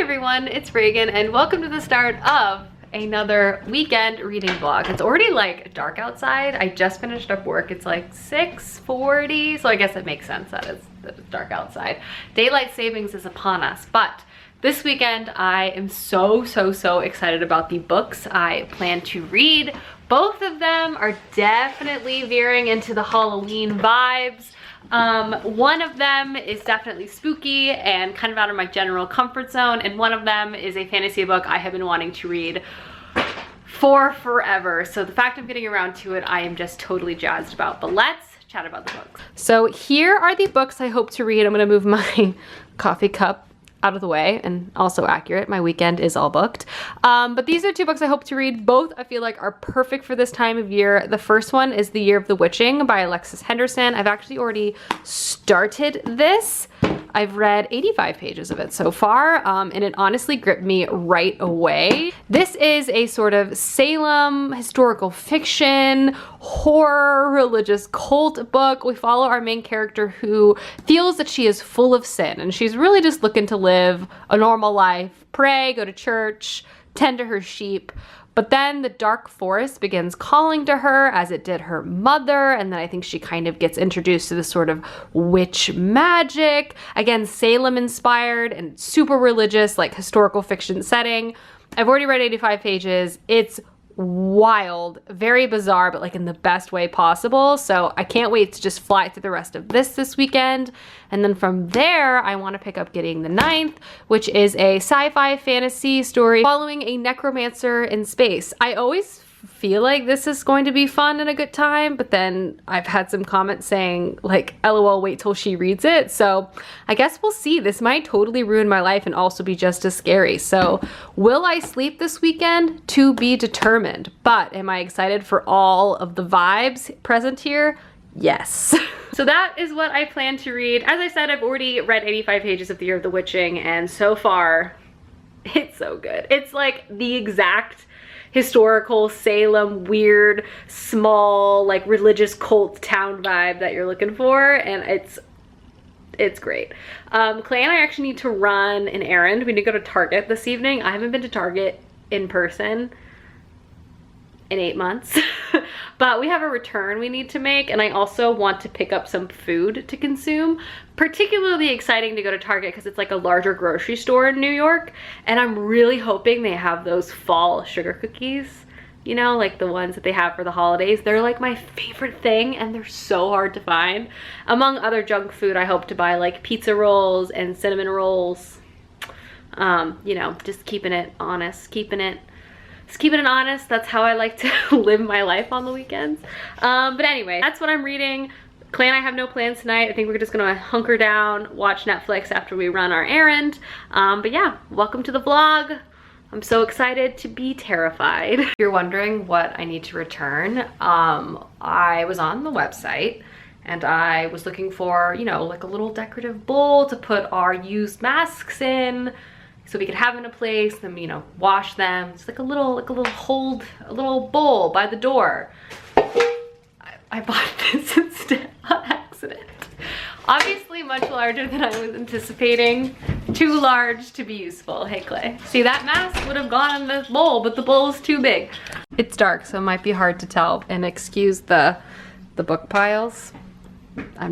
everyone, it's Reagan and welcome to the start of another weekend reading vlog. It's already like dark outside. I just finished up work. It's like 6:40, so I guess it makes sense that it's dark outside. Daylight savings is upon us, but this weekend I am so excited about the books I plan to read. Both of them are definitely veering into the Halloween vibes. One of them is definitely spooky and kind of out of my general comfort zone, and one of them is a fantasy book I have been wanting to read for forever. So the fact I'm getting around to it, I am just totally jazzed about. But let's chat about the books. So here are the books I hope to read. I'm gonna move my coffee cup out of the way, and also accurate, my weekend is all booked. But these are two books I hope to read. Both I feel like are perfect for this time of year. The first one is The Year of the Witching by Alexis Henderson. I've actually already started this. I've read 85 pages of it so far, and it honestly gripped me right away. This is a sort of Salem historical fiction, horror, religious cult book. We follow our main character who feels that she is full of sin, and she's really just looking to live a normal life, pray, go to church, tend to her sheep. But then the dark forest begins calling to her, as it did her mother, and then I think she kind of gets introduced to this sort of witch magic. Again, Salem inspired and super religious, like historical fiction setting. I've already read 85 pages. It's wild, very bizarre, but like in the best way possible. So I can't wait to just fly through the rest of this weekend. And then from there, I want to pick up Getting the Ninth, which is a sci-fi fantasy story following a necromancer in space. I always feel like this is going to be fun and a good time, but then I've had some comments saying like, LOL, wait till she reads it. So I guess we'll see. This might totally ruin my life and also be just as scary. So will I sleep this weekend? To be determined. But am I excited for all of the vibes present here? Yes. So that is what I plan to read. As I said, I've already read 85 pages of The Year of the Witching, and so far it's so good. It's like the exact historical Salem, weird, small, like religious cult town vibe that you're looking for, and it's great. Clay and I actually need to run an errand. We need to go to Target this evening. I haven't been to Target in person in 8 months. But we have a return we need to make, and I also want to pick up some food to consume. Particularly exciting to go to Target because it's like a larger grocery store in New York, and I'm really hoping they have those fall sugar cookies, you know, like the ones that they have for the holidays. They're like my favorite thing, and they're so hard to find. Among other junk food, I hope to buy like pizza rolls and cinnamon rolls. You know, just keeping it honest, keeping it honest. That's how I like to live my life on the weekends. But anyway, that's what I'm reading. Clay and I have no plans tonight. I think we're just gonna hunker down, watch Netflix after we run our errand. But yeah, welcome to the vlog. I'm so excited to be terrified. If you're wondering what I need to return, I was on the website and I was looking for, you know, like a little decorative bowl to put our used masks in, so we could have them in a place, then, you know, wash them. It's like a little bowl by the door. I bought this instead on accident. Obviously much larger than I was anticipating. Too large to be useful. Hey Clay, see, that mask would have gone in this bowl, but the bowl is too big. It's dark, so it might be hard to tell, and excuse the book piles.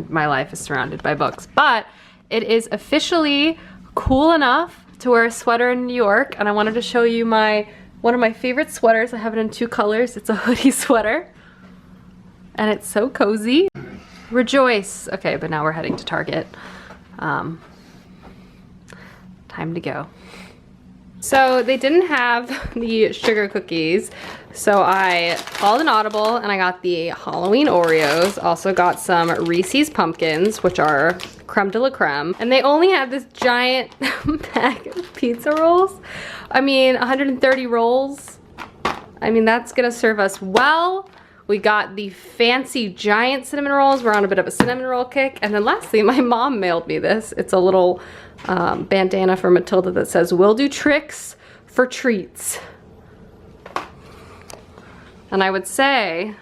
My life is surrounded by books, but it is officially cool enough to wear a sweater in New York, and I wanted to show you one of my favorite sweaters. I have it in 2 colors. It's a hoodie sweater, and it's so cozy. Rejoice. Okay, but now we're heading to Target. Time to go. So they didn't have the sugar cookies, so I called an audible and I got the Halloween Oreos. Also got some Reese's Pumpkins, which are creme de la creme. And they only had this giant bag of pizza rolls. I mean, 130 rolls. I mean, that's gonna serve us well. We got the fancy giant cinnamon rolls. We're on a bit of a cinnamon roll kick. And then lastly, my mom mailed me this. It's a little bandana for Matilda that says, "We'll do tricks for treats." And I would say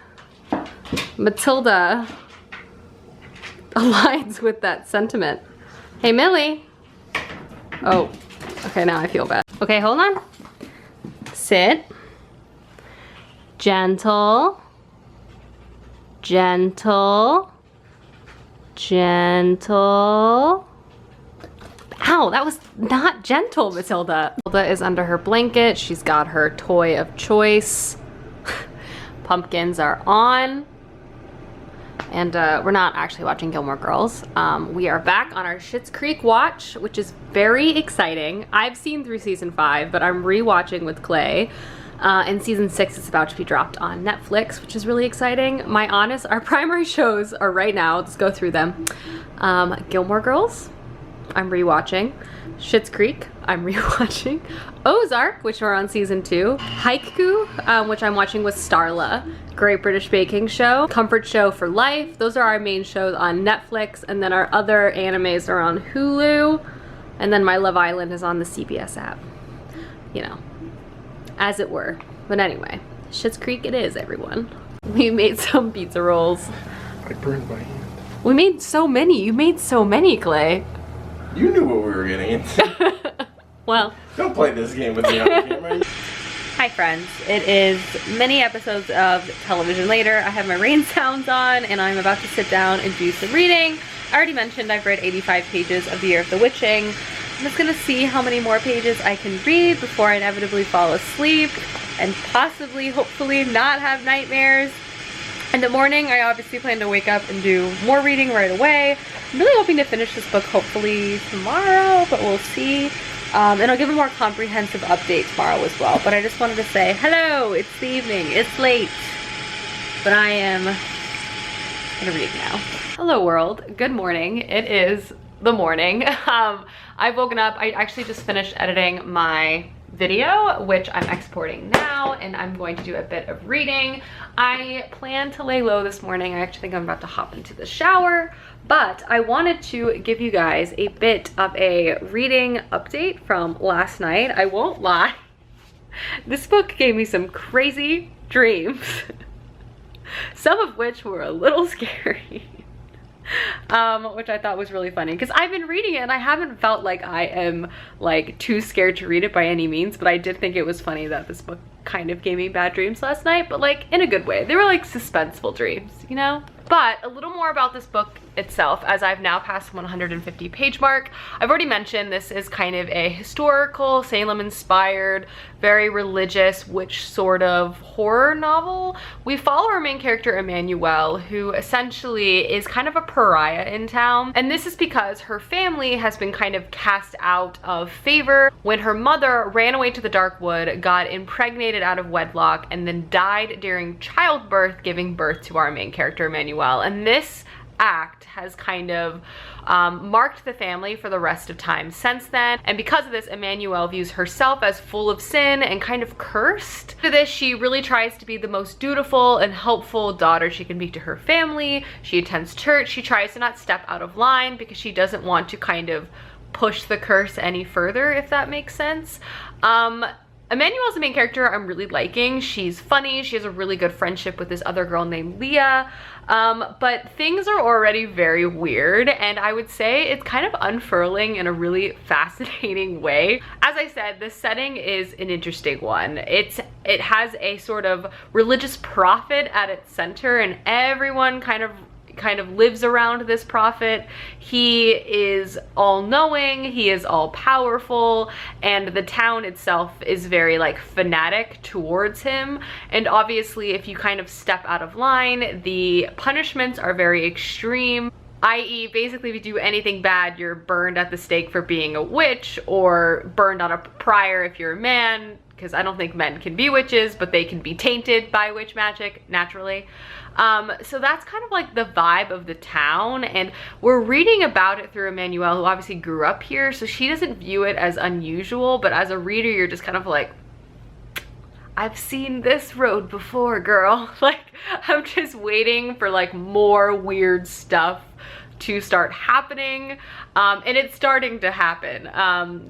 Matilda aligns with that sentiment. Hey, Millie. Oh, Okay, now I feel bad. Okay, hold on. Sit. Gentle. Gentle. Gentle. Ow, that was not gentle, Matilda. Matilda is under her blanket. She's got her toy of choice. Pumpkins are on. And we're not actually watching Gilmore Girls. We are back on our Schitt's Creek watch, which is very exciting. I've seen through season 5, but I'm rewatching with Clay. And season 6 is about to be dropped on Netflix, which is really exciting. Our primary shows are right now, let's go through them. Gilmore Girls, I'm rewatching. Schitt's Creek, I'm rewatching. Ozark, which we're on season 2. Haiku, which I'm watching with Starla. Great British Baking Show. Comfort Show for Life. Those are our main shows on Netflix. And then our other animes are on Hulu. And then My Love Island is on the CBS app. You know, as it were. But anyway, Schitt's Creek it is, everyone. We made some pizza rolls. I burned my hand. We made so many. You made so many, Clay. You knew what we were getting into. Well. Don't play this game with me on camera. Hi friends, it is many episodes of television later. I have my rain sounds on and I'm about to sit down and do some reading. I already mentioned I've read 85 pages of The Year of the Witching. I'm just gonna see how many more pages I can read before I inevitably fall asleep and possibly, hopefully, not have nightmares. In the morning, I obviously plan to wake up and do more reading right away. I'm really hoping to finish this book hopefully tomorrow, but we'll see. And I'll give a more comprehensive update tomorrow as well. But I just wanted to say, hello, it's the evening, it's late, but I am gonna read now. Hello world, good morning. It is the morning. I've woken up, I actually just finished editing my video, which I'm exporting now, and I'm going to do a bit of reading. I plan to lay low this morning. I actually think I'm about to hop into the shower, but I wanted to give you guys a bit of a reading update from last night. I won't lie, this book gave me some crazy dreams, some of which were a little scary. Which I thought was really funny because I've been reading it and I haven't felt like I am like too scared to read it by any means, but I did think it was funny that this book kind of gave me bad dreams last night, but like in a good way. They were like suspenseful dreams, you know? But a little more about this book itself, as I've now passed the 150 page mark. I've already mentioned this is kind of a historical, Salem inspired, very religious, witch sort of horror novel. We follow our main character Emmanuelle, who essentially is kind of a pariah in town. And this is because her family has been kind of cast out of favor when her mother ran away to the dark wood, got impregnated out of wedlock, and then died during childbirth, giving birth to our main character Emmanuelle. And this act has kind of marked the family for the rest of time since then. And because of this, Emmanuelle views herself as full of sin and kind of cursed. For this, she really tries to be the most dutiful and helpful daughter she can be to her family. She attends church. She tries to not step out of line because she doesn't want to kind of push the curse any further, if that makes sense. Emmanuelle's the main character I'm really liking. She's funny. She has a really good friendship with this other girl named Leah. But things are already very weird, and I would say it's kind of unfurling in a really fascinating way. As I said, the setting is an interesting one. It has a sort of religious prophet at its center, and everyone kind of lives around this prophet. He is all-knowing, he is all-powerful, and the town itself is very like fanatic towards him. And obviously if you kind of step out of line, the punishments are very extreme, i.e. basically if you do anything bad, you're burned at the stake for being a witch, or burned on a pyre if you're a man, because I don't think men can be witches, but they can be tainted by witch magic naturally. So that's kind of like the vibe of the town, and we're reading about it through Emmanuelle, who obviously grew up here, so she doesn't view it as unusual, but as a reader you're just kind of like, I've seen this road before, girl. Like, I'm just waiting for like more weird stuff to start happening, and it's starting to happen.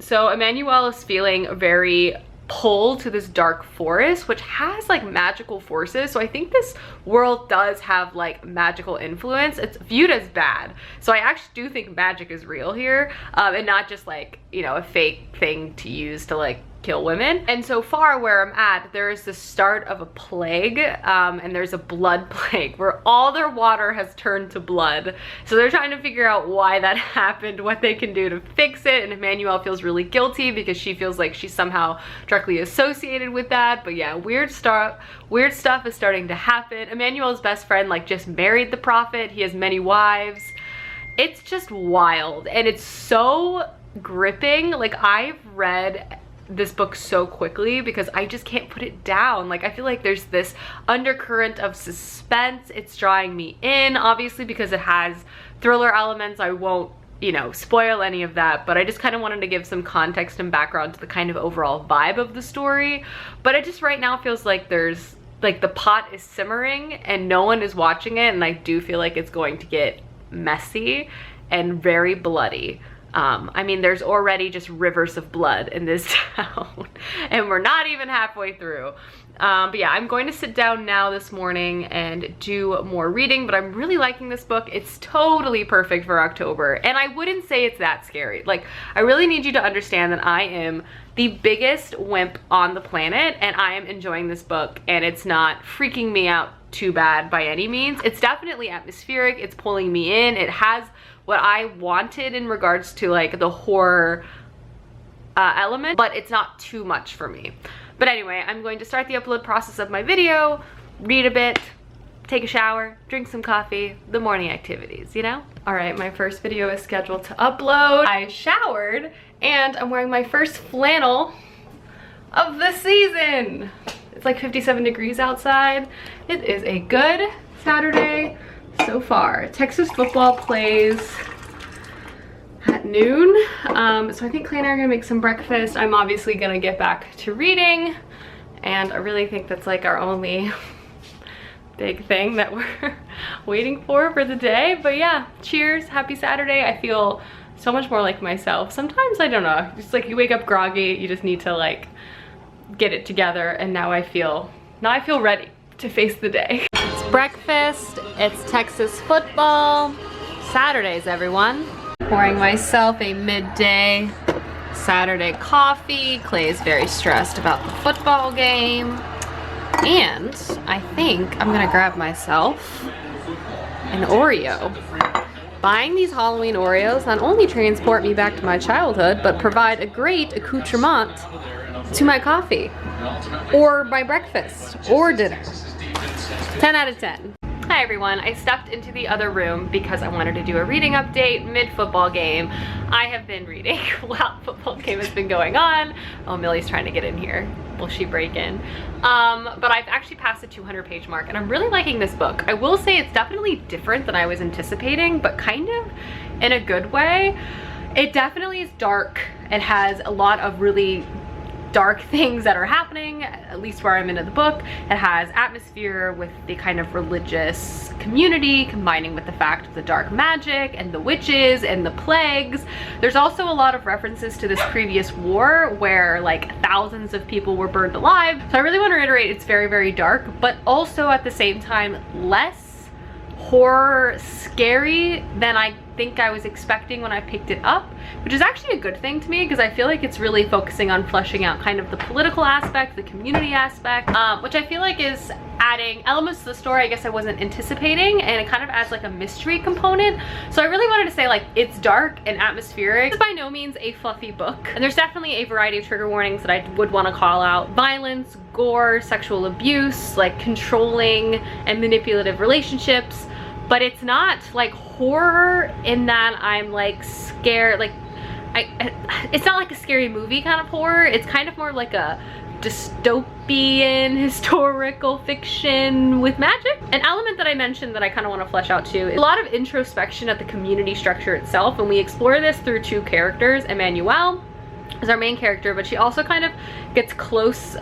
So Emmanuelle is feeling very pull to this dark forest, which has like magical forces. So I think this world does have like magical influence. It's viewed as bad. So I actually do think magic is real here, and not just like, you know, a fake thing to use to like kill women. And so far where I'm at, there is the start of a plague, and there's a blood plague where all their water has turned to blood. So they're trying to figure out why that happened, what they can do to fix it. And Emmanuelle feels really guilty because she feels like she's somehow directly associated with that. But yeah, weird stuff is starting to happen. Emmanuelle's best friend like just married the prophet. He has many wives. It's just wild, and it's so gripping. Like, I've read this book so quickly because I just can't put it down. Like, I feel like there's this undercurrent of suspense. It's drawing me in, obviously, because it has thriller elements. I won't, you know, spoil any of that, but I just kind of wanted to give some context and background to the kind of overall vibe of the story. But it just right now feels like there's like the pot is simmering and no one is watching it, and I do feel like it's going to get messy and very bloody. I mean, there's already just rivers of blood in this town and we're not even halfway through. But yeah, I'm going to sit down now this morning and do more reading, but I'm really liking this book. It's totally perfect for October, and I wouldn't say it's that scary. Like, I really need you to understand that I am the biggest wimp on the planet, and I am enjoying this book, and it's not freaking me out too bad by any means. It's definitely atmospheric. It's pulling me in. It has what I wanted in regards to like the horror element, but it's not too much for me. But anyway, I'm going to start the upload process of my video, read a bit, take a shower, drink some coffee, the morning activities, you know? All right, my first video is scheduled to upload. I showered and I'm wearing my first flannel of the season. It's like 57 degrees outside. It is a good Saturday so far. Texas football plays at noon, so I think Clay and I are gonna make some breakfast. I'm obviously gonna get back to reading, and I really think that's like our only big thing that we're waiting for the day. But yeah, cheers, happy Saturday. I feel so much more like myself. Sometimes, I don't know, just like you wake up groggy, you just need to like get it together, and now I feel ready to face the day. It's breakfast, it's Texas football, Saturdays everyone. Pouring myself a midday Saturday coffee. Clay is very stressed about the football game. And I think I'm gonna grab myself an Oreo. Buying these Halloween Oreos not only transport me back to my childhood, but provide a great accoutrement to my coffee, or my breakfast, or dinner. 10 out of 10. Hi everyone, I stepped into the other room because I wanted to do a reading update mid-football game. I have been reading while football game has been going on. Oh, Millie's trying to get in here. Will she break in? But I've actually passed the 200-page mark, and I'm really liking this book. I will say it's definitely different than I was anticipating, but kind of in a good way. It definitely is dark. It has a lot of really dark things that are happening, at least where I'm into the book. It has atmosphere with the kind of religious community combining with the fact of the dark magic and the witches and the plagues. There's also a lot of references to this previous war where like thousands of people were burned alive. So I really want to reiterate, it's very, very dark, but also at the same time less horror scary than I think I was expecting when I picked it up, which is actually a good thing to me because I feel like it's really focusing on fleshing out kind of the political aspect, the community aspect, which I feel like is adding elements to the story I guess I wasn't anticipating, and it kind of adds like a mystery component. So I really wanted to say, like, it's dark and atmospheric. It's by no means a fluffy book, and there's definitely a variety of trigger warnings that I would want to call out. Violence, gore, sexual abuse, like controlling and manipulative relationships. But it's not like horror in that I'm like scared, like it's not like a scary movie kind of horror. It's kind of more like a dystopian historical fiction with magic. An element that I mentioned that I kind of want to flesh out too is a lot of introspection at the community structure itself, and we explore this through two characters. Emmanuelle is our main character, but she also kind of gets close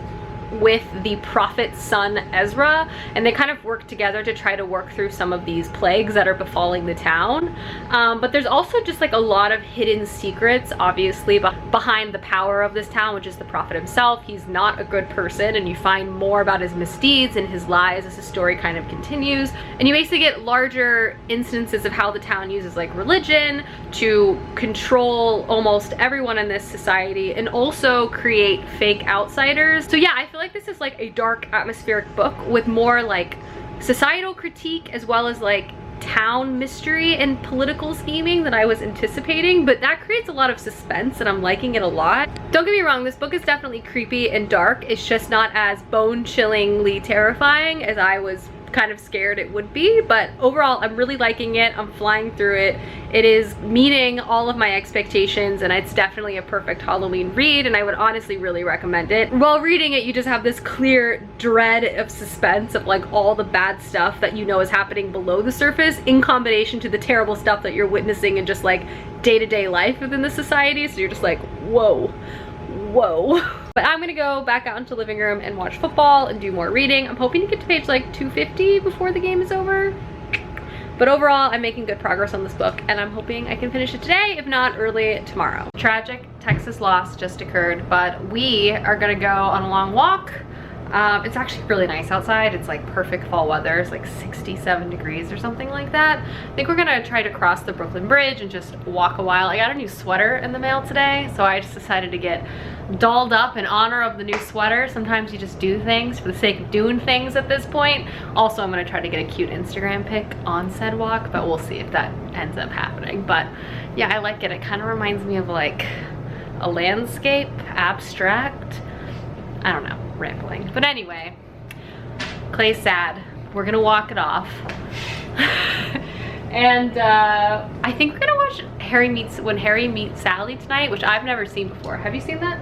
with the prophet's son Ezra, and they kind of work together to try to work through some of these plagues that are befalling the town. But there's also just like a lot of hidden secrets, obviously, behind the power of this town, which is the prophet himself. He's not a good person, and you find more about his misdeeds and his lies as the story kind of continues. And you basically get larger instances of how the town uses like religion to control almost everyone in this society and also create fake outsiders. So yeah, I feel like this is like a dark atmospheric book with more like societal critique as well as like town mystery and political scheming than I was anticipating, but that creates a lot of suspense and I'm liking it a lot. Don't get me wrong, this book is definitely creepy and dark. It's just not as bone-chillingly terrifying as I was kind of scared it would be, but overall I'm really liking it. I'm flying through it. It is meeting all of my expectations, and it's definitely a perfect Halloween read, and I would honestly really recommend it. While reading it, you just have this clear dread of suspense of like all the bad stuff that you know is happening below the surface in combination to the terrible stuff that you're witnessing in just like day-to-day life within the society. So you're just like, whoa, whoa. But I'm gonna go back out into the living room and watch football and do more reading. I'm hoping to get to page like 250 before the game is over. But overall, I'm making good progress on this book, and I'm hoping I can finish it today, if not early tomorrow. Tragic Texas loss just occurred, but we are gonna go on a long walk. It's actually really nice outside. It's like perfect fall weather. It's like 67 degrees or something like that. I think we're gonna try to cross the Brooklyn Bridge and just walk a while. I got a new sweater in the mail today, so I just decided to get dolled up in honor of the new sweater. Sometimes you just do things for the sake of doing things at this point. Also, I'm gonna try to get a cute Instagram pic on said walk, but we'll see if that ends up happening. But yeah, I like it. It kind of reminds me of like a landscape, abstract. I don't know, rambling. But anyway, Clay's sad. We're gonna walk it off. And I think we're gonna watch When Harry Meets Sally tonight, which I've never seen before. Have you seen that?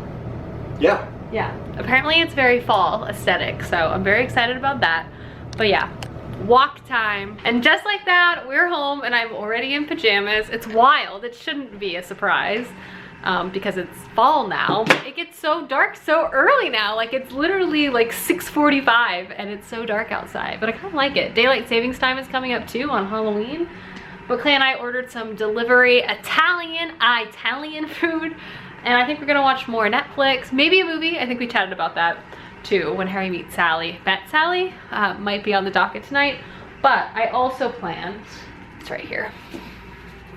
Yeah. Yeah. Apparently it's very fall aesthetic, so I'm very excited about that. But yeah, walk time. And just like that, we're home and I'm already in pajamas. It's wild. It shouldn't be a surprise. Because it's fall now. It gets so dark so early now. Like it's literally like 6:45 and it's so dark outside, but I kind of like it. Daylight savings time is coming up too on Halloween. But Clay and I ordered some delivery Italian food, and I think we're gonna watch more Netflix, maybe a movie. I think we chatted about that too, When Harry Meets Sally. Met Sally might be on the docket tonight, but I also planned, it's right here,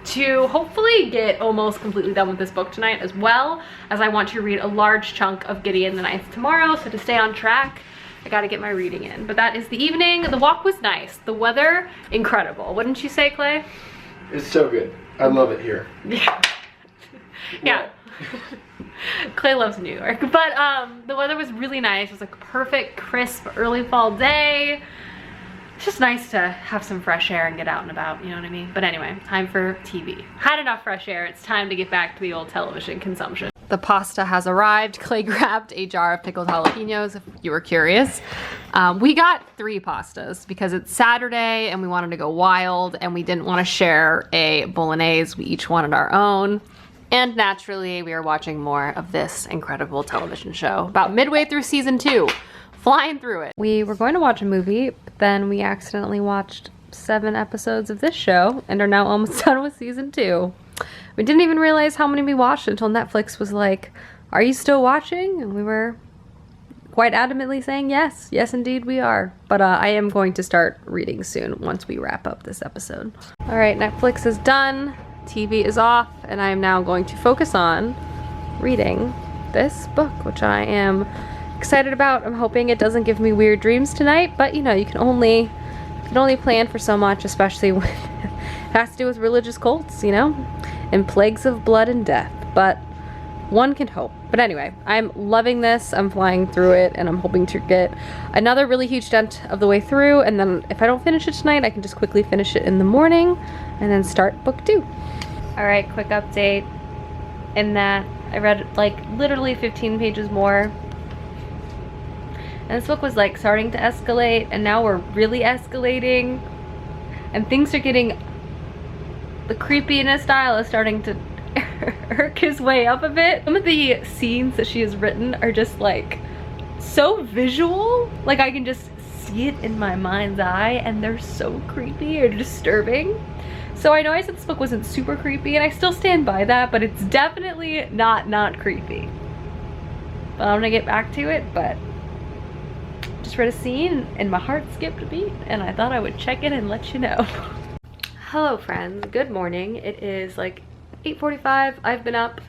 to hopefully get almost completely done with this book tonight, as well as I want to read a large chunk of Gideon the Ninth tomorrow. So to stay on track, I gotta get my reading in. But that is the evening. The walk was nice. The weather, incredible. Wouldn't you say, Clay? It's so good. I love it here. Yeah. Yeah. Clay loves New York. But the weather was really nice. It was like a perfect, crisp, early fall day. It's just nice to have some fresh air and get out and about, you know what I mean? But anyway, time for TV. Had enough fresh air, it's time to get back to the old television consumption. The pasta has arrived. Clay grabbed a jar of pickled jalapenos, if you were curious. We got 3 pastas because it's Saturday and we wanted to go wild and we didn't want to share a bolognese. We each wanted our own. And naturally, we are watching more of this incredible television show. About midway through season 2. Flying through it. We were going to watch a movie, but then we accidentally watched 7 episodes of this show and are now almost done with season 2. We didn't even realize how many we watched until Netflix was like, "Are you still watching?" And we were quite adamantly saying yes. Yes, indeed we are. But I am going to start reading soon once we wrap up this episode. All right, Netflix is done. TV is off, and I am now going to focus on reading this book, which I am excited about. I'm hoping it doesn't give me weird dreams tonight, but you know, you can only plan for so much, especially when it has to do with religious cults, you know, and plagues of blood and death, but one can hope. But anyway, I'm loving this. I'm flying through it, and I'm hoping to get another really huge dent of the way through, and then if I don't finish it tonight, I can just quickly finish it in the morning and then start book 2. All right, quick update in that I read like literally 15 pages more. And this book was like starting to escalate, and now we're really escalating. And things are getting, the creepiness style is starting to irk his way up a bit. Some of the scenes that she has written are just like so visual, like I can just see it in my mind's eye, and they're so creepy or disturbing. So I know I said this book wasn't super creepy, and I still stand by that, but it's definitely not creepy. But I'm gonna get back to it, but just read a scene and my heart skipped a beat, and I thought I would check in and let you know. Hello friends, good morning. It is like 8:45. I've been up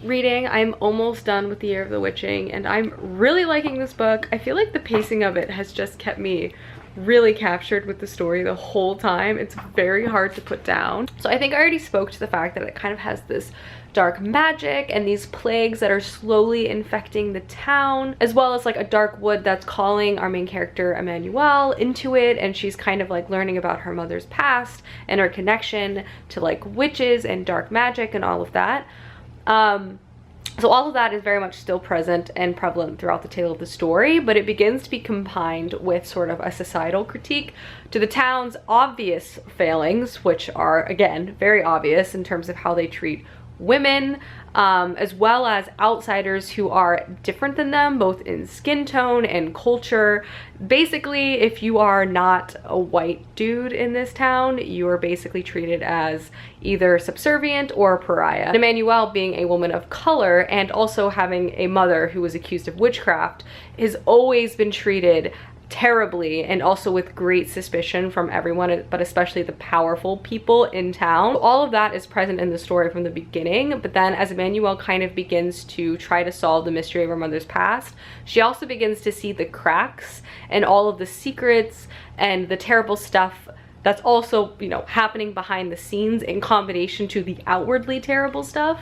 reading. I'm almost done with The Year of the Witching, and I'm really liking this book. I feel like the pacing of it has just kept me really captured with the story the whole time. It's very hard to put down. So I think I already spoke to the fact that it kind of has this dark magic and these plagues that are slowly infecting the town, as well as like a dark wood that's calling our main character Emmanuelle into it, and she's kind of like learning about her mother's past and her connection to like witches and dark magic and all of that. So all of that is very much still present and prevalent throughout the tale of the story, but it begins to be combined with sort of a societal critique to the town's obvious failings, which are, again, very obvious in terms of how they treat women, as well as outsiders who are different than them, both in skin tone and culture. Basically, if you are not a white dude in this town, you are basically treated as either subservient or a pariah. Emmanuelle, being a woman of color and also having a mother who was accused of witchcraft, has always been treated terribly and also with great suspicion from everyone, but especially the powerful people in town. All of that is present in the story from the beginning, but then as Emmanuelle kind of begins to try to solve the mystery of her mother's past, she also begins to see the cracks and all of the secrets and the terrible stuff that's also, you know, happening behind the scenes in combination to the outwardly terrible stuff.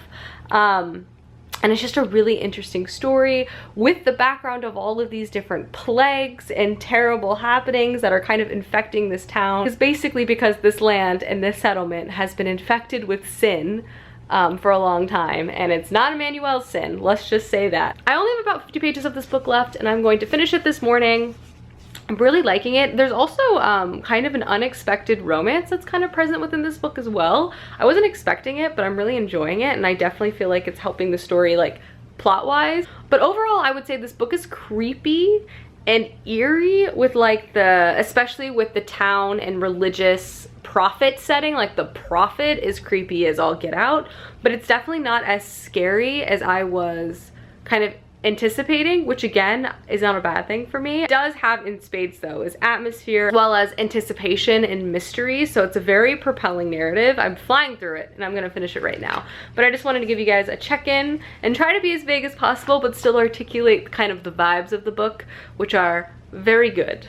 And it's just a really interesting story with the background of all of these different plagues and terrible happenings that are kind of infecting this town. It's basically because this land and this settlement has been infected with sin for a long time, and it's not Emmanuelle's sin, let's just say that. I only have about 50 pages of this book left, and I'm going to finish it this morning. I'm really liking it. There's also kind of an unexpected romance that's kind of present within this book as well. I wasn't expecting it, but I'm really enjoying it, and I definitely feel like it's helping the story like plot-wise. But overall, I would say this book is creepy and eerie with like especially with the town and religious prophet setting. Like the prophet is creepy as all get out, but it's definitely not as scary as I was kind of anticipating, which again is not a bad thing for me. It does have in spades though is atmosphere as well as anticipation and mystery, so it's a very propelling narrative. I'm flying through it and I'm gonna finish it right now, but I just wanted to give you guys a check-in and try to be as vague as possible but still articulate kind of the vibes of the book, which are very good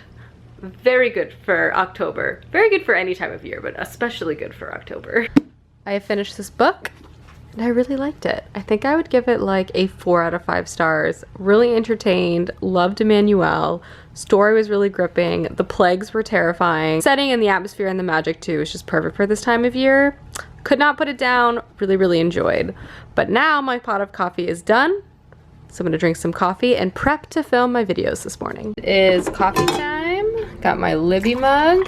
for October, very good for any time of year, but especially good for October. I have finished this book and I really liked it. I think I would give it like a 4 out of 5 stars. Really entertained, loved Emmanuelle. Story was really gripping. The plagues were terrifying. Setting and the atmosphere and the magic too is just perfect for this time of year. Could not put it down. Really enjoyed. But now my pot of coffee is done. So I'm gonna drink some coffee and prep to film my videos this morning. It is coffee time. Got my Libby mug.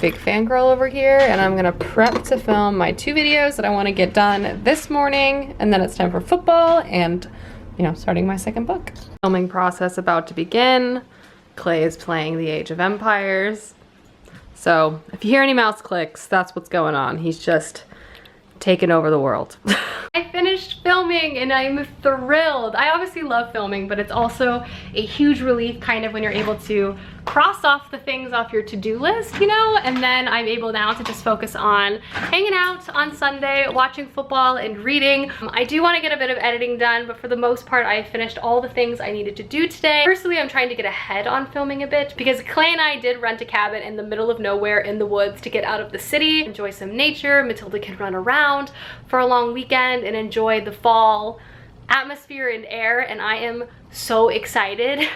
Big fangirl over here, and I'm gonna prep to film my 2 videos that I want to get done this morning, and then it's time for football and, you know, starting my second book. Filming process about to begin. Clay is playing the Age of Empires. So if you hear any mouse clicks, that's what's going on. He's just taken over the world. I finished filming and I'm thrilled. I obviously love filming, but it's also a huge relief kind of when you're able to cross off the things off your to-do list, you know, and then I'm able now to just focus on hanging out on Sunday, watching football and reading. I do want to get a bit of editing done, but for the most part, I finished all the things I needed to do today. Personally, I'm trying to get ahead on filming a bit because Clay and I did rent a cabin in the middle of nowhere in the woods to get out of the city, enjoy some nature. Matilda can run around for a long weekend and enjoy the fall atmosphere and air, and I am so excited.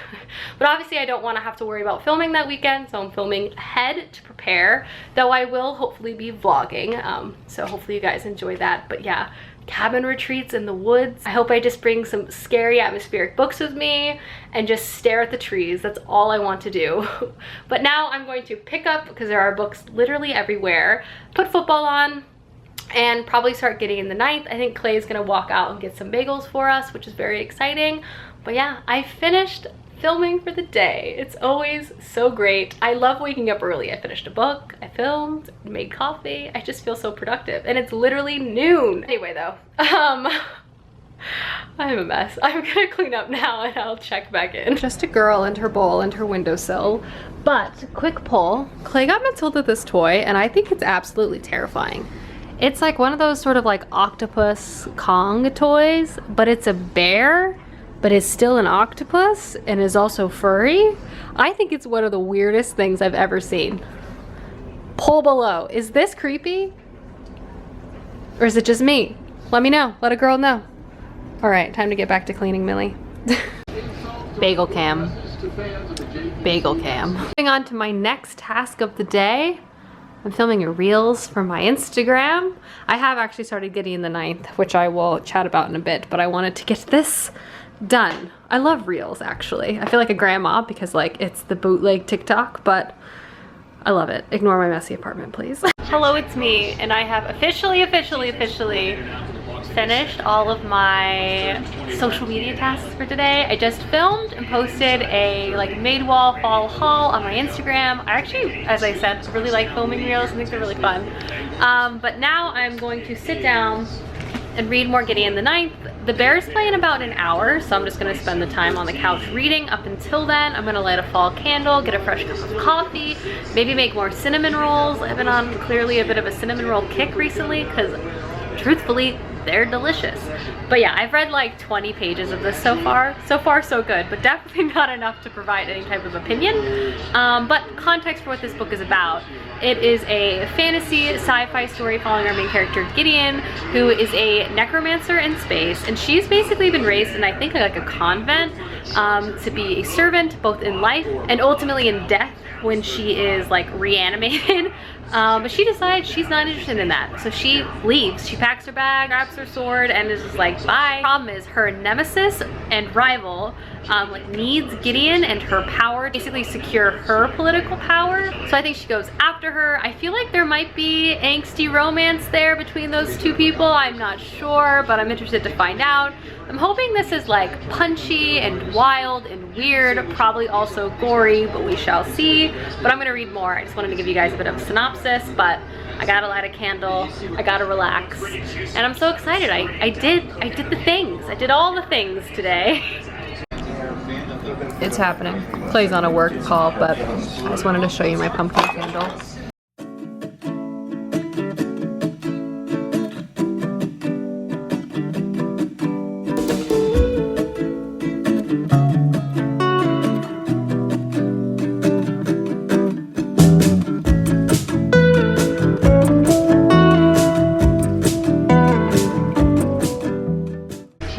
But obviously I don't want to have to worry about filming that weekend, so I'm filming ahead to prepare, though I will hopefully be vlogging, so hopefully you guys enjoy that. But yeah, cabin retreats in the woods. I hope I just bring some scary atmospheric books with me and just stare at the trees. That's all I want to do. But now I'm going to pick up, because there are books literally everywhere, put football on, and probably start getting in the 9th. I think Clay's gonna walk out and get some bagels for us, which is very exciting. But yeah, I finished filming for the day. It's always so great. I love waking up early. I finished a book, I filmed, made coffee. I just feel so productive, and it's literally noon. Anyway though, I'm a mess. I'm gonna clean up now and I'll check back in. Just a girl and her bowl and her windowsill. But quick poll, Clay got Matilda this toy and I think it's absolutely terrifying. It's like one of those sort of like octopus Kong toys, but it's a bear, but it's still an octopus and is also furry. I think it's one of the weirdest things I've ever seen. Poll below, is this creepy? Or is it just me? Let me know, let a girl know. All right, time to get back to cleaning Millie. Bagel cam. Bagel cam. Moving on to my next task of the day. I'm filming reels for my Instagram. I have actually started getting in the 9th, which I will chat about in a bit, but I wanted to get this done. I love reels, actually. I feel like a grandma because like it's the bootleg TikTok, but I love it. Ignore my messy apartment, please. Hello, it's me, and I have officially finished all of my social media tasks for today. I just filmed and posted a like Madewall fall haul on my Instagram. I actually, as I said, really like filming reels. I think they're really fun. But now I'm going to sit down and read more Gideon the 9th. The Bears play in about an hour, so I'm just gonna spend the time on the couch reading. Up until then, I'm gonna light a fall candle, get a fresh cup of coffee, maybe make more cinnamon rolls. I've been on clearly a bit of a cinnamon roll kick recently because truthfully, they're delicious. But yeah, I've read like 20 pages of this so far. So far, so good, but definitely not enough to provide any type of opinion. But context for what this book is about. It is a fantasy sci-fi story following our main character Gideon, who is a necromancer in space, and she's basically been raised in, I think, like a convent to be a servant both in life and ultimately in death when she is like reanimated. But she decides she's not interested in that, so she leaves. She packs her bag, grabs her sword, and is just like, bye. Problem is, her nemesis and rival like needs Gideon and her power to basically secure her political power. So I think she goes after her. I feel like there might be angsty romance there between those two people. I'm not sure, but I'm interested to find out. I'm hoping this is like punchy and wild and weird, probably also gory, but we shall see. But I'm gonna read more. I just wanted to give you guys a bit of a synopsis, but I gotta light a candle, I gotta relax, and I'm so excited. I did the things. I did all the things today. It's happening. Clay's on a work call, but I just wanted to show you my pumpkin candle.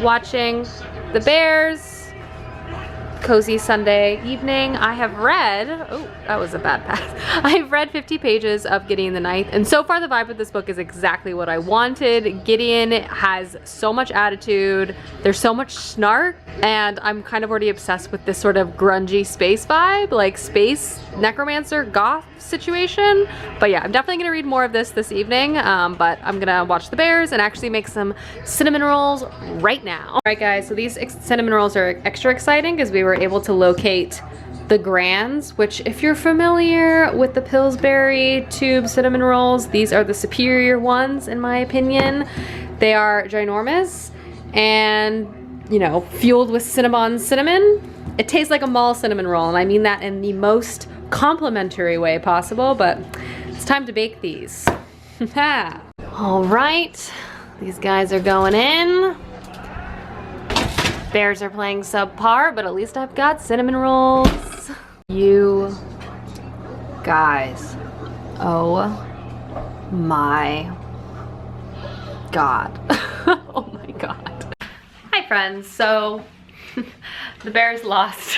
Watching the Bears. Cozy Sunday evening. I have read, oh, that was a bad pass. I've read 50 pages of Gideon the 9th, and so far the vibe of this book is exactly what I wanted. Gideon has so much attitude, there's so much snark, and I'm kind of already obsessed with this sort of grungy space vibe, like space necromancer goth situation. But yeah, I'm definitely gonna read more of this evening, but I'm gonna watch the Bears and actually make some cinnamon rolls right now. All right guys, so these cinnamon rolls are extra exciting because we were able to locate the Grands, which if you're familiar with the Pillsbury tube cinnamon rolls, these are the superior ones in my opinion. They are ginormous and, you know, fueled with cinnamon. It tastes like a mall cinnamon roll, and I mean that in the most complimentary way possible, but it's time to bake these. All right, these guys are going in. Bears are playing subpar, but at least I've got cinnamon rolls. You guys, oh my God. Oh my God. Hi friends, so the Bears lost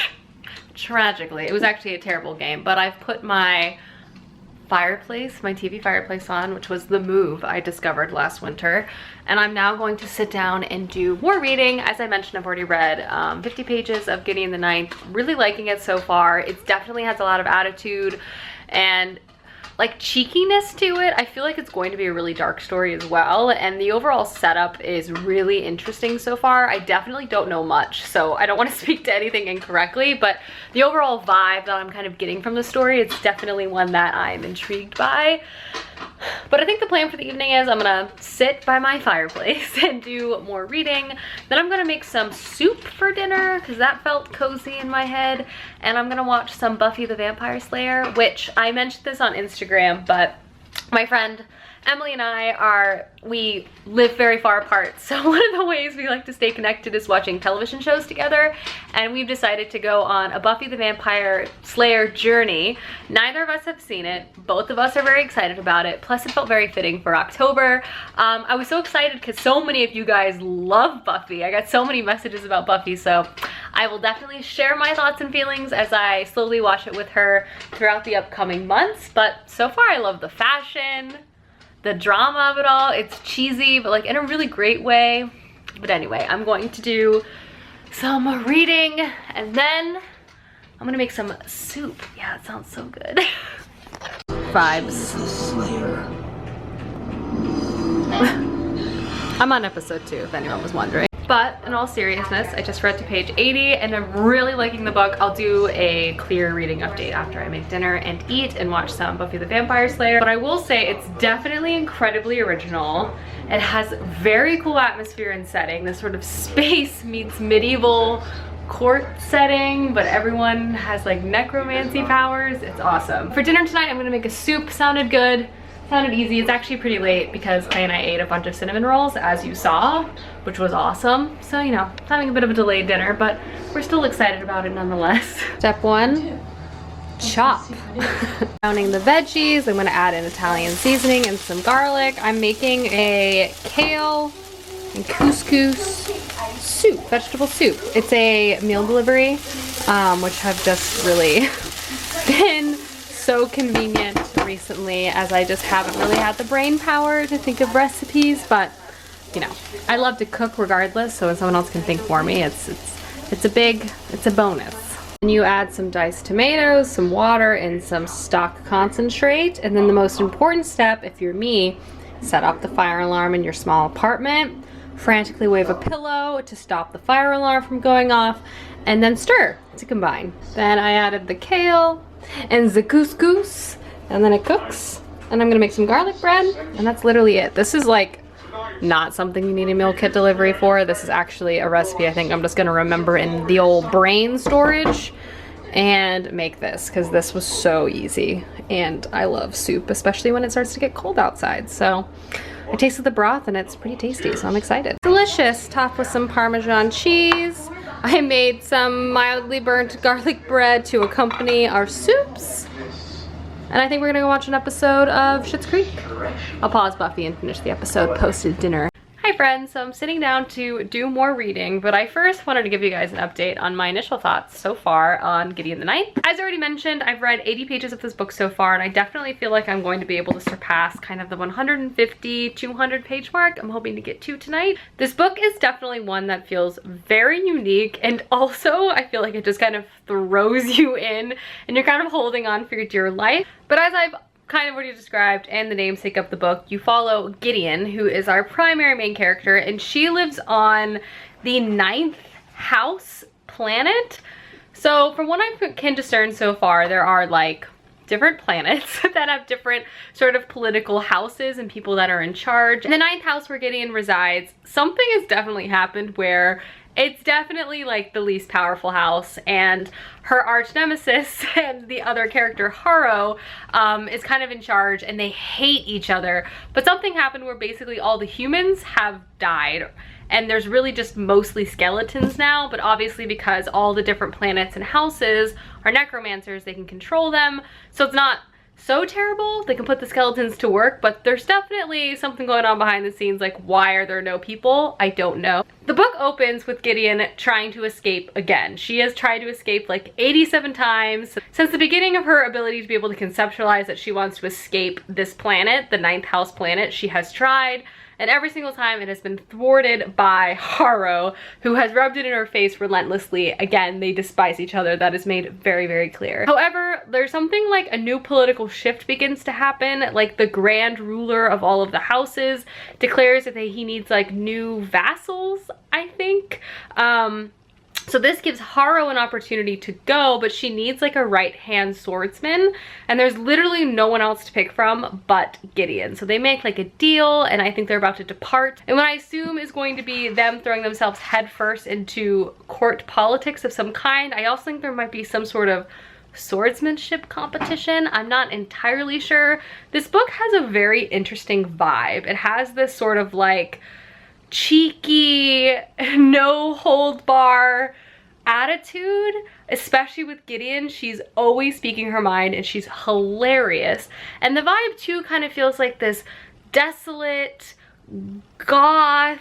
tragically. It was actually a terrible game, but I've put my fireplace, my TV fireplace on, which was the move I discovered last winter, and I'm now going to sit down and do more reading. As I mentioned, I've already read 50 pages of Gideon the 9th. Really liking it so far. It definitely has a lot of attitude, and like cheekiness to it. I feel like it's going to be a really dark story as well, and the overall setup is really interesting so far. I definitely don't know much, so I don't want to speak to anything incorrectly, but the overall vibe that I'm kind of getting from the story, it's definitely one that I'm intrigued by. But I think the plan for the evening is I'm gonna sit by my fireplace and do more reading. Then I'm gonna make some soup for dinner because that felt cozy in my head. And I'm gonna watch some Buffy the Vampire Slayer, which I mentioned this on Instagram, but my friend Emily and we live very far apart. So one of the ways we like to stay connected is watching television shows together. And we've decided to go on a Buffy the Vampire Slayer journey. Neither of us have seen it. Both of us are very excited about it. Plus it felt very fitting for October. I was so excited because so many of you guys love Buffy. I got so many messages about Buffy. So I will definitely share my thoughts and feelings as I slowly watch it with her throughout the upcoming months. But so far I love the fashion, the drama of it all. It's cheesy, but like in a really great way. But anyway, I'm going to do some reading and then I'm gonna make some soup. Yeah, it sounds so good. Vibes. I'm on episode 2 if anyone was wondering. But in all seriousness, I just read to page 80 and I'm really liking the book. I'll do a clear reading update after I make dinner and eat and watch some Buffy the Vampire Slayer. But I will say it's definitely incredibly original. It has very cool atmosphere and setting. This sort of space meets medieval court setting, but everyone has like necromancy powers. It's awesome. For dinner tonight, I'm gonna make a soup. Sounded good. Sounded easy. It's actually pretty late because Clay and I ate a bunch of cinnamon rolls, as you saw, which was awesome. So, you know, having a bit of a delayed dinner, but we're still excited about it nonetheless. Step 1, chop. Browning the veggies. I'm gonna add an Italian seasoning and some garlic. I'm making a kale and couscous soup, vegetable soup. It's a meal delivery, which have just really been so convenient recently, as I just haven't really had the brain power to think of recipes. But you know, I love to cook regardless, so when someone else can think for me, it's a bonus. And you add some diced tomatoes, some water, and some stock concentrate. And then the most important step, if you're me, set off the fire alarm in your small apartment, frantically wave a pillow to stop the fire alarm from going off, and then stir to combine. Then I added the kale and the couscous, and then it cooks. And I'm gonna make some garlic bread, and that's literally it. This is like not something you need a meal kit delivery for. This is actually a recipe I think I'm just gonna remember in the old brain storage and make this, because this was so easy. And I love soup, especially when it starts to get cold outside. So I tasted the broth and it's pretty tasty, so I'm excited. Delicious, topped with some Parmesan cheese. I made some mildly burnt garlic bread to accompany our soups. And I think we're gonna go watch an episode of Schitt's Creek. I'll pause Buffy and finish the episode post-dinner. Hi friends, so I'm sitting down to do more reading, but I first wanted to give you guys an update on my initial thoughts so far on Gideon the Ninth. As I already mentioned, I've read 80 pages of this book so far, and I definitely feel like I'm going to be able to surpass kind of the 150, 200 page mark I'm hoping to get to tonight. This book is definitely one that feels very unique, and also I feel like it just kind of throws you in, and you're kind of holding on for your dear life. But as I've kind of already described and the namesake of the book, you follow Gideon, who is our primary main character, and she lives on the 9th house planet. So from what I can discern so far, there are like different planets that have different sort of political houses and people that are in charge. In the 9th house where Gideon resides, something has definitely happened where it's definitely like the least powerful house, and her arch nemesis and the other character, Haro, is kind of in charge, and they hate each other. But something happened where basically all the humans have died, and there's really just mostly skeletons now. But obviously because all the different planets and houses are necromancers, they can control them. So it's not so terrible. They can put the skeletons to work, but there's definitely something going on behind the scenes. Like, why are there no people? I don't know. The book opens with Gideon trying to escape again. She has tried to escape like 87 times. Since the beginning of her ability to be able to conceptualize that she wants to escape this planet, the 9th house planet, she has tried and every single time it has been thwarted by Haro, who has rubbed it in her face relentlessly. Again, they despise each other. That is made very, very clear. However, there's something like a new political shift begins to happen. Like the grand ruler of all of the houses declares that he needs like new vassals, I think. So this gives Haro an opportunity to go, but she needs like a right-hand swordsman, and there's literally no one else to pick from but Gideon. So they make like a deal, and I think they're about to depart. And what I assume is going to be them throwing themselves headfirst into court politics of some kind. I also think there might be some sort of swordsmanship competition. I'm not entirely sure. This book has a very interesting vibe. It has this sort of like cheeky, no hold bar attitude, especially with Gideon. She's always speaking her mind and she's hilarious. And the vibe too kind of feels like this desolate, goth,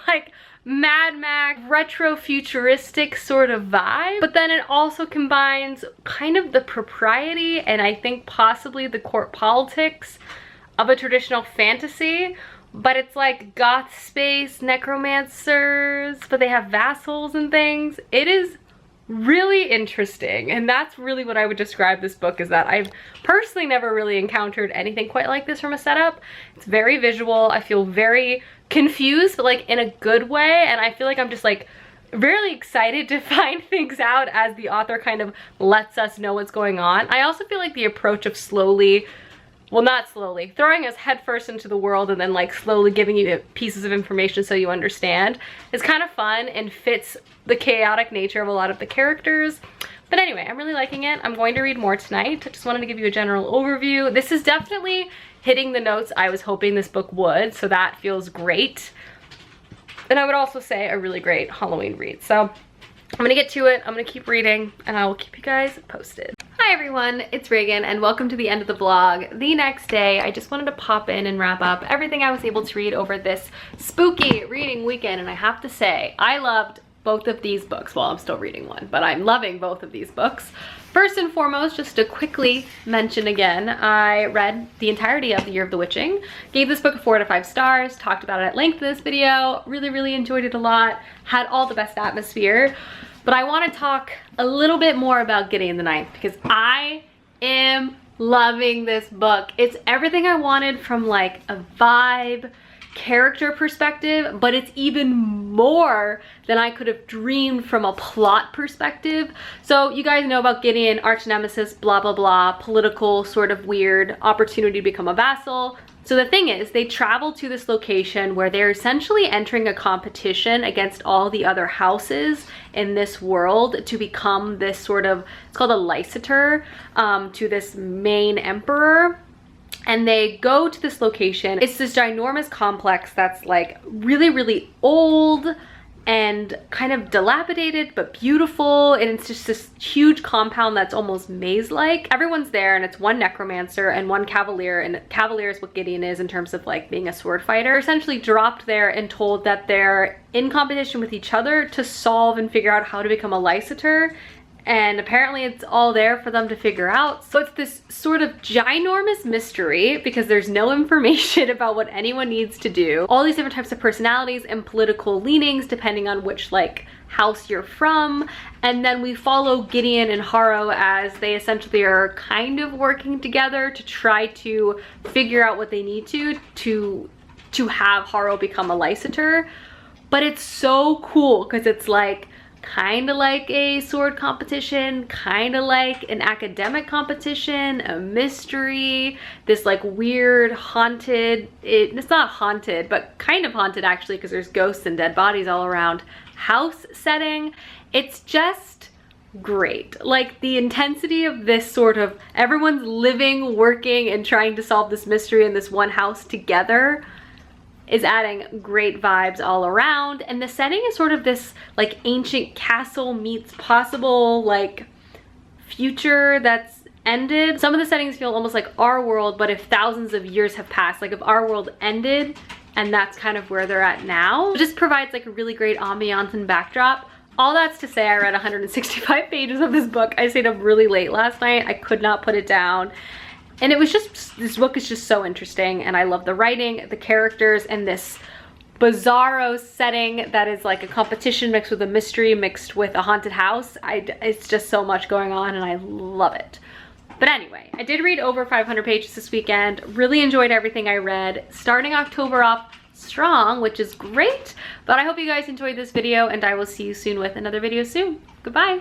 like Mad Max, retro futuristic sort of vibe. But then it also combines kind of the propriety and I think possibly the court politics of a traditional fantasy. But it's like goth space, necromancers, but they have vassals and things. It is really interesting, and that's really what I would describe this book, is that I've personally never really encountered anything quite like this from a setup. It's very visual. I feel very confused, but like in a good way, and I feel like I'm just like really excited to find things out as the author kind of lets us know what's going on. I also feel like the approach of slowly, well, not slowly, throwing us headfirst into the world and then like slowly giving you pieces of information so you understand is kind of fun and fits the chaotic nature of a lot of the characters. But anyway, I'm really liking it. I'm going to read more tonight. I just wanted to give you a general overview. This is definitely hitting the notes I was hoping this book would, so that feels great. And I would also say a really great Halloween read. So I'm gonna get to it. I'm gonna keep reading and I will keep you guys posted. Hi everyone, it's Reagan and welcome to the end of the vlog. The next day, I just wanted to pop in and wrap up everything I was able to read over this spooky reading weekend, and I have to say, I loved both of these books. Well, I'm still reading one, but I'm loving both of these books. First and foremost, just to quickly mention again, I read the entirety of The Year of the Witching, gave this book 4 out of 5 stars, talked about it at length in this video, really enjoyed it a lot, had all the best atmosphere. But I want to talk a little bit more about Gideon the Ninth because I am loving this book. It's everything I wanted from like a vibe, character perspective, but it's even more than I could have dreamed from a plot perspective. So you guys know about Gideon, arch nemesis, blah blah blah, political sort of weird opportunity to become a vassal. So the thing is, they travel to this location where they're essentially entering a competition against all the other houses in this world to become this sort of, it's called a liciter, to this main emperor. And they go to this location. It's this ginormous complex that's like really old and kind of dilapidated but beautiful, and it's just this huge compound that's almost maze-like. Everyone's there and it's one necromancer and one cavalier, and cavalier is what Gideon is in terms of like being a sword fighter. Essentially dropped there and told that they're in competition with each other to solve and figure out how to become a liciter. And apparently it's all there for them to figure out. So it's this sort of ginormous mystery because there's no information about what anyone needs to do. All these different types of personalities and political leanings depending on which like house you're from. And then we follow Gideon and Haro as they essentially are kind of working together to try to figure out what they need to have Haro become a liciter. But it's so cool because it's like kind of like a sword competition, kind of like an academic competition, a mystery, this like weird haunted, it's not haunted, but kind of haunted actually because there's ghosts and dead bodies all around house setting. It's just great. Like the intensity of this sort of everyone's living, working, and trying to solve this mystery in this one house together is adding great vibes all around. And the setting is sort of this like ancient castle meets possible like future that's ended. Some of the settings feel almost like our world, but if thousands of years have passed, like if our world ended and that's kind of where they're at now. It just provides like a really great ambiance and backdrop. All that's to say, I read 165 pages of this book. I stayed up really late last night. I could not put it down. And it was just, this book is just so interesting, and I love the writing, the characters, and this bizarro setting that is like a competition mixed with a mystery mixed with a haunted house. It's just so much going on, and I love it. But anyway, I did read over 500 pages this weekend. Really enjoyed everything I read. Starting October off strong, which is great. But I hope you guys enjoyed this video, and I will see you soon with another video soon. Goodbye.